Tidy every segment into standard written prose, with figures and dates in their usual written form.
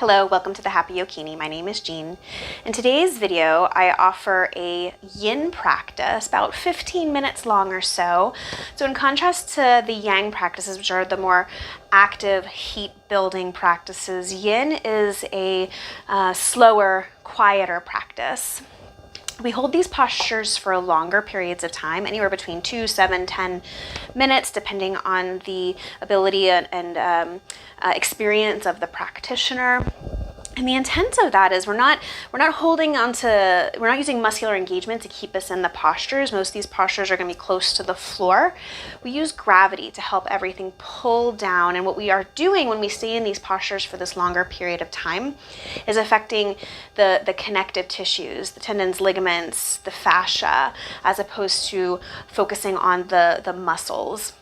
Hello, welcome to the Happy Yokini. My name is Jean. In today's video, I offer a yin practice, about 15 minutes long or so. So in contrast to the yang practices, which are the more active heat building practices, yin is a slower, quieter practice. We hold these postures for longer periods of time, anywhere between 2, 7, 10 minutes, depending on the ability and experience of the practitioner. And the intent of that is we're not using muscular engagement to keep us in the postures. Most of these postures are going to be close to the floor. We use gravity to help everything pull down. And what we are doing when we stay in these postures for this longer period of time is affecting the connective tissues, the tendons, ligaments, the fascia, as opposed to focusing on the muscles.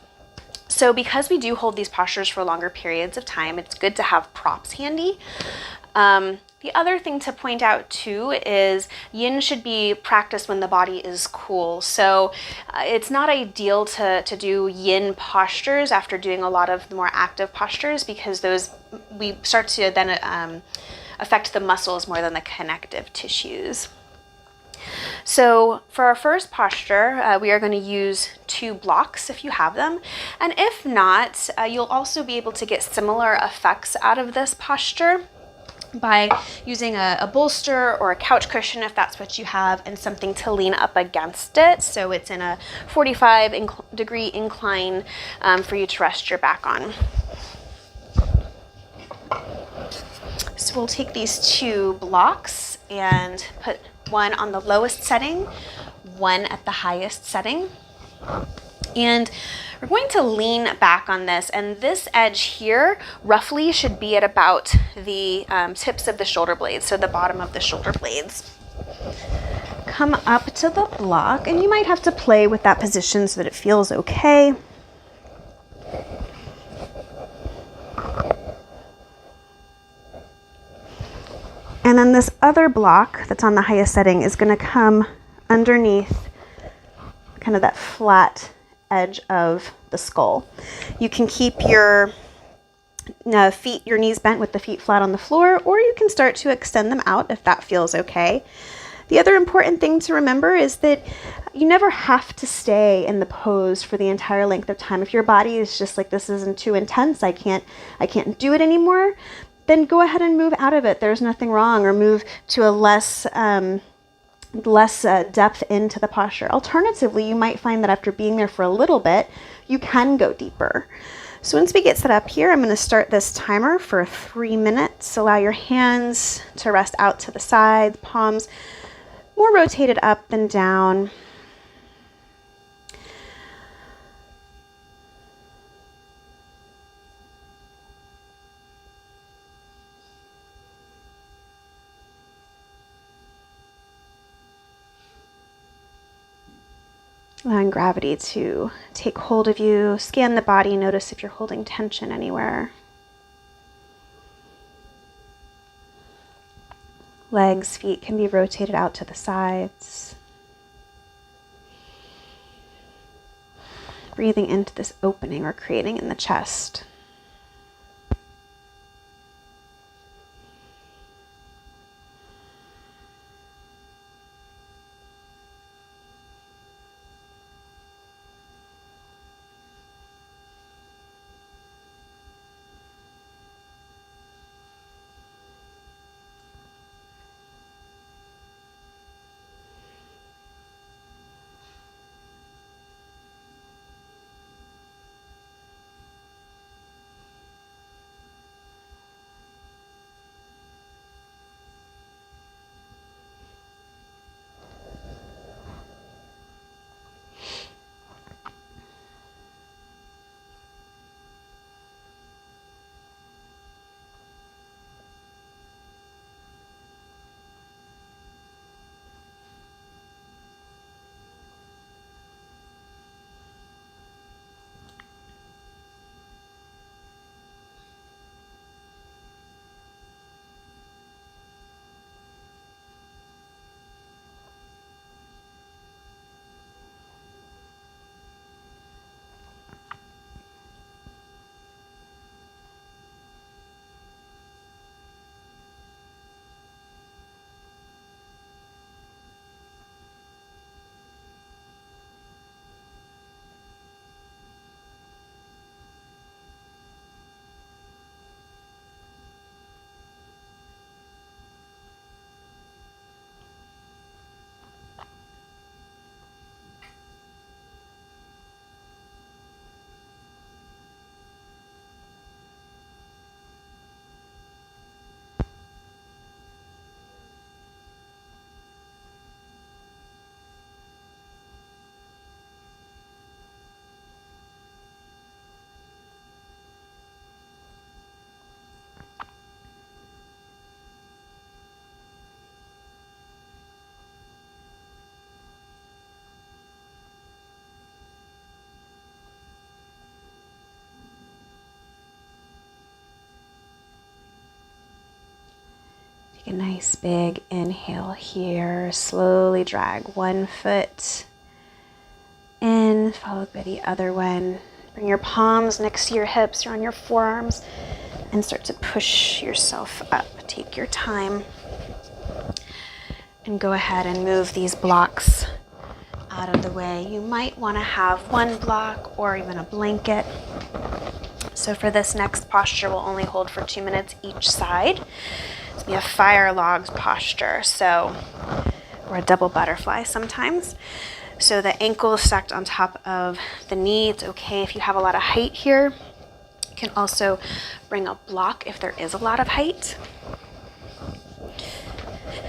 So because we do hold these postures for longer periods of time, it's good to have props handy. The other thing to point out too is yin should be practiced when the body is cool. So it's not ideal to do yin postures after doing a lot of the more active postures, because we start to then affect the muscles more than the connective tissues. So for our first posture, we are going to use 2 blocks if you have them. And if not, you'll also be able to get similar effects out of this posture by using a bolster or a couch cushion if that's what you have, and something to lean up against it so it's in a 45-degree incline for you to rest your back on. So we'll take these 2 blocks and put one on the lowest setting, one at the highest setting. And we're going to lean back on this, and this edge here roughly should be at about the tips of the shoulder blades, so the bottom of the shoulder blades. Come up to the block, and you might have to play with that position so that it feels okay. And then this other block that's on the highest setting is going to come underneath kind of that flat edge of the skull. You can keep your feet, your knees bent with the feet flat on the floor, or you can start to extend them out if that feels okay. The other important thing to remember is that you never have to stay in the pose for the entire length of time. If your body is just like, this isn't too intense, I can't do it anymore, then go ahead and move out of it. There's nothing wrong, or move to a less depth into the posture. Alternatively, you might find that after being there for a little bit, you can go deeper. So once we get set up here, I'm going to start this timer for 3 minutes. Allow your hands to rest out to the side, palms more rotated up than down. Allowing gravity to take hold of you. Scan the body, notice if you're holding tension anywhere. Legs, feet can be rotated out to the sides. Breathing into this opening we're creating in the chest. Take a nice big inhale here. Slowly drag one foot in, followed by the other one. Bring your palms next to your hips or on your forearms and start to push yourself up. Take your time and go ahead and move these blocks out of the way. You might want to have one block or even a blanket. So for this next posture, we'll only hold for 2 minutes each side. It's be a fire logs posture, or a double butterfly sometimes. So the ankle is stacked on top of the knee. It's okay if you have a lot of height here. You can also bring a block if there is a lot of height.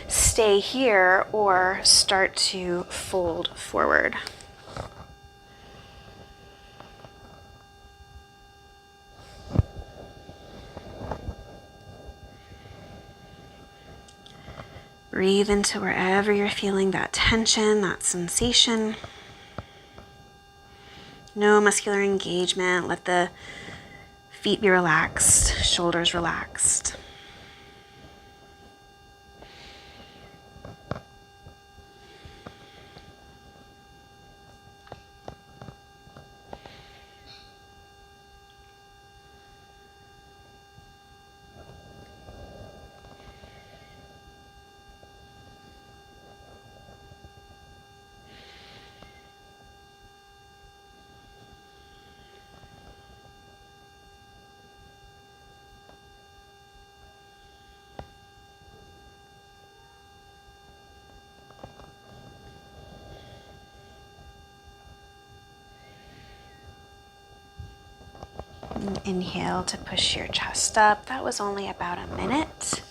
Stay here or start to fold forward. Breathe into wherever you're feeling that tension, that sensation. No muscular engagement. Let the feet be relaxed, shoulders relaxed. Inhale to push your chest up. That was only about a minute.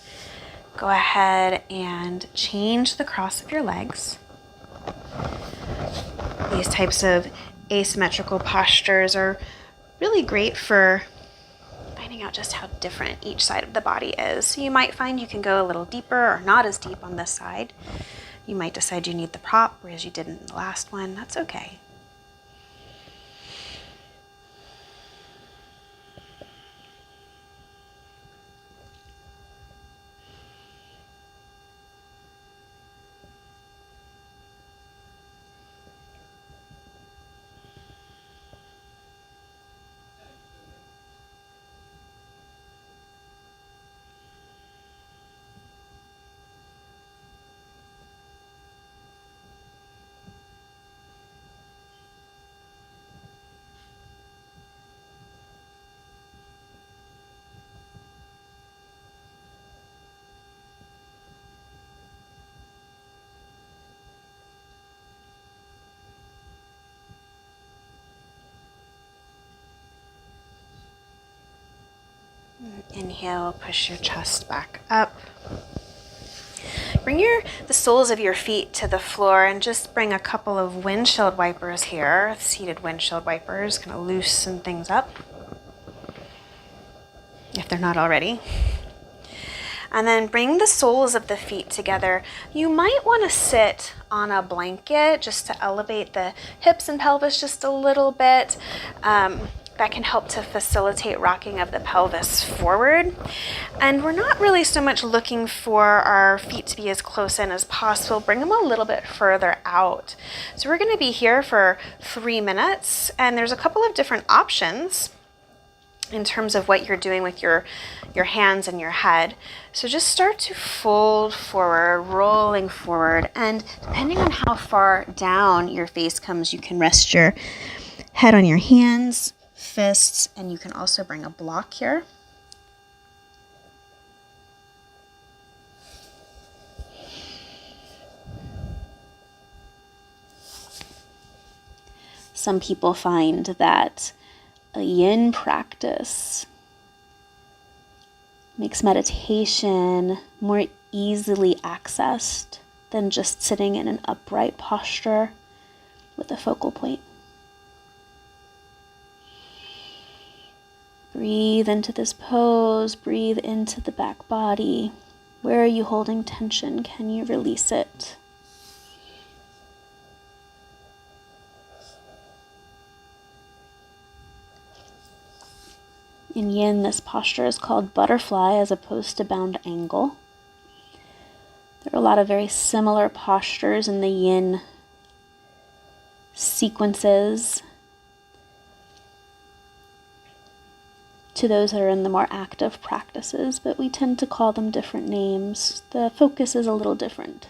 Go ahead and change the cross of your legs. These types of asymmetrical postures are really great for finding out just how different each side of the body is. So you might find you can go a little deeper or not as deep on this side. You might decide you need the prop, whereas you didn't in the last one. That's okay. Inhale, push your chest back up. Bring the soles of your feet to the floor and just bring a couple of windshield wipers here, seated windshield wipers, kind of loosen things up if they're not already. And then bring the soles of the feet together. You might want to sit on a blanket just to elevate the hips and pelvis just a little bit. That can help to facilitate rocking of the pelvis forward. And we're not really so much looking for our feet to be as close in as possible. Bring them a little bit further out. So we're going to be here for 3 minutes, and there's a couple of different options in terms of what you're doing with your hands and your head. So just start to fold forward, rolling forward, and depending on how far down your face comes, you can rest your head on your hands, fists, and you can also bring a block here. Some people find that a yin practice makes meditation more easily accessed than just sitting in an upright posture with a focal point. Breathe into this pose, breathe into the back body. Where are you holding tension? Can you release it? In yin, this posture is called butterfly as opposed to bound angle. There are a lot of very similar postures in the yin sequences to those that are in the more active practices, but we tend to call them different names. The focus is a little different.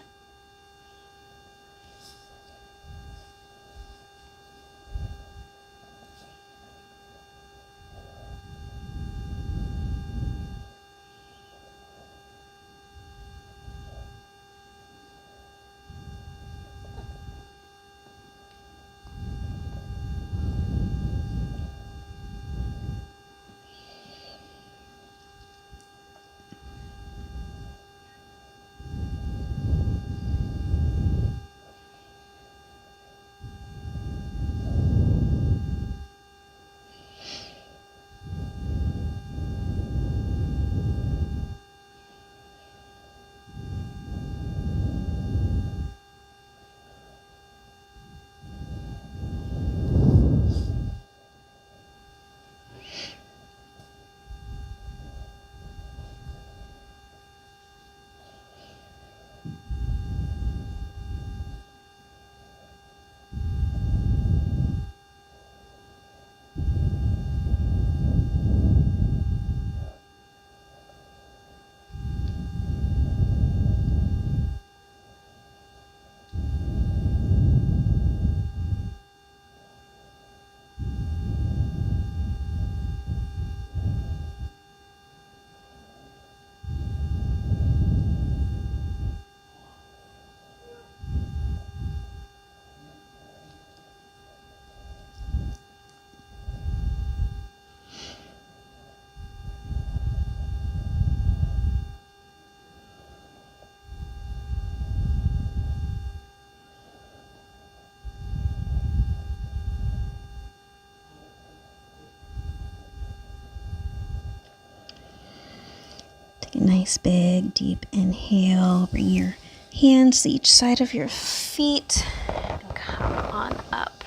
Take a nice big deep inhale. Bring your hands to each side of your feet and come on up.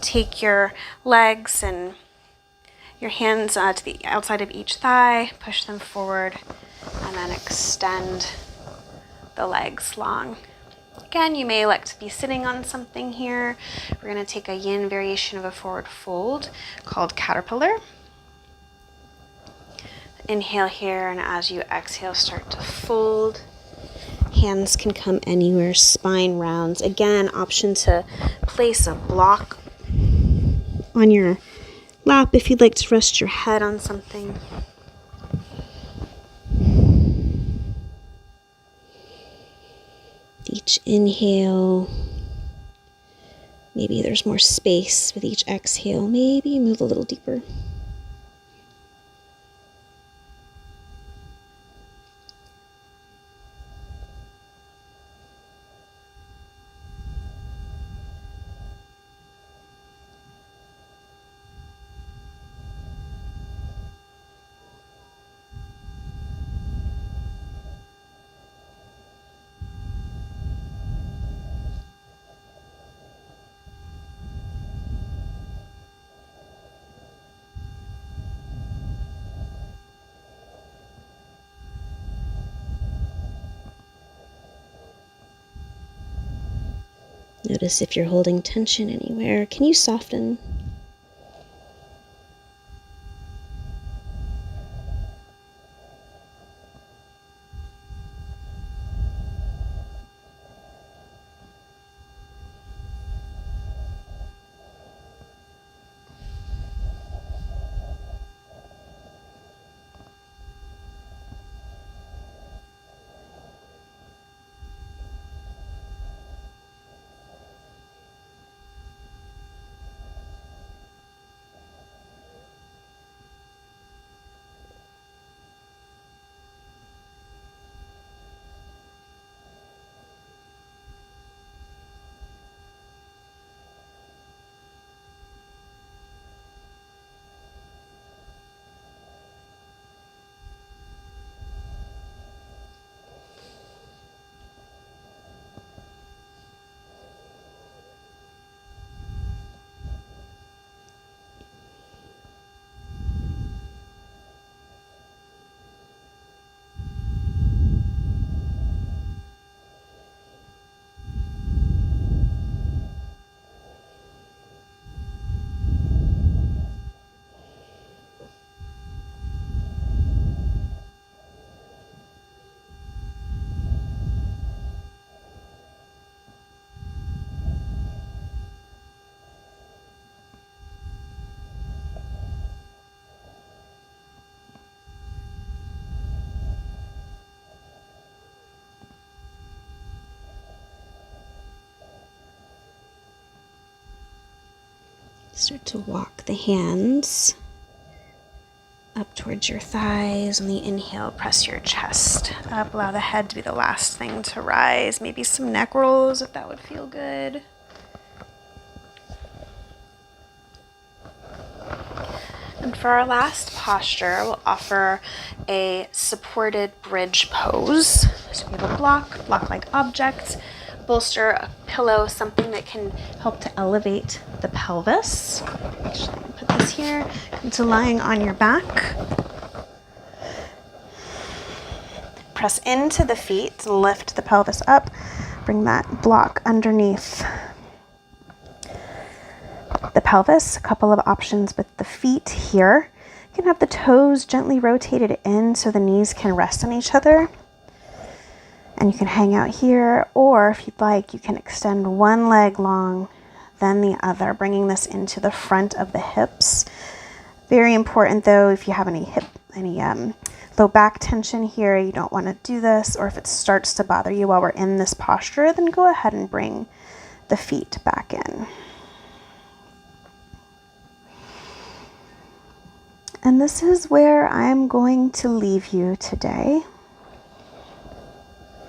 Take your legs and your hands to the outside of each thigh, push them forward, and then extend the legs long. Again, you may elect to be sitting on something here. We're going to take a yin variation of a forward fold called caterpillar. Inhale here, and as you exhale, start to fold. Hands can come anywhere, spine rounds. Again, option to place a block on your lap if you'd like to rest your head on something. Each inhale, maybe there's more space with each exhale. Maybe move a little deeper. Notice if you're holding tension anywhere. Can you soften? Start to walk the hands up towards your thighs. On the inhale, press your chest up. Allow the head to be the last thing to rise. Maybe some neck rolls if that would feel good. And for our last posture, we'll offer a supported bridge pose. So we have a block-like object, bolster, a pillow, something that can help to elevate the pelvis. Actually, I'm gonna put this here into lying on your back. Press into the feet, lift the pelvis up, bring that block underneath the pelvis. A couple of options with the feet here. You can have the toes gently rotated in so the knees can rest on each other. And you can hang out here, or if you'd like, you can extend one leg long, then the other, bringing this into the front of the hips. Very important though, if you have any low back tension here, you don't want to do this, or if it starts to bother you while we're in this posture, then go ahead and bring the feet back in. And this is where I'm going to leave you today.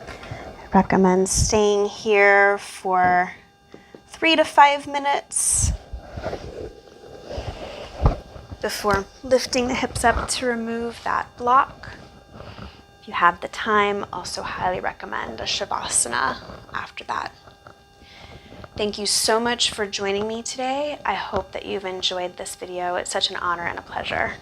I recommend staying here for 3 to 5 minutes before lifting the hips up to remove that block. If you have the time, also highly recommend a Shavasana after that. Thank you so much for joining me today. I hope that you've enjoyed this video. It's such an honor and a pleasure.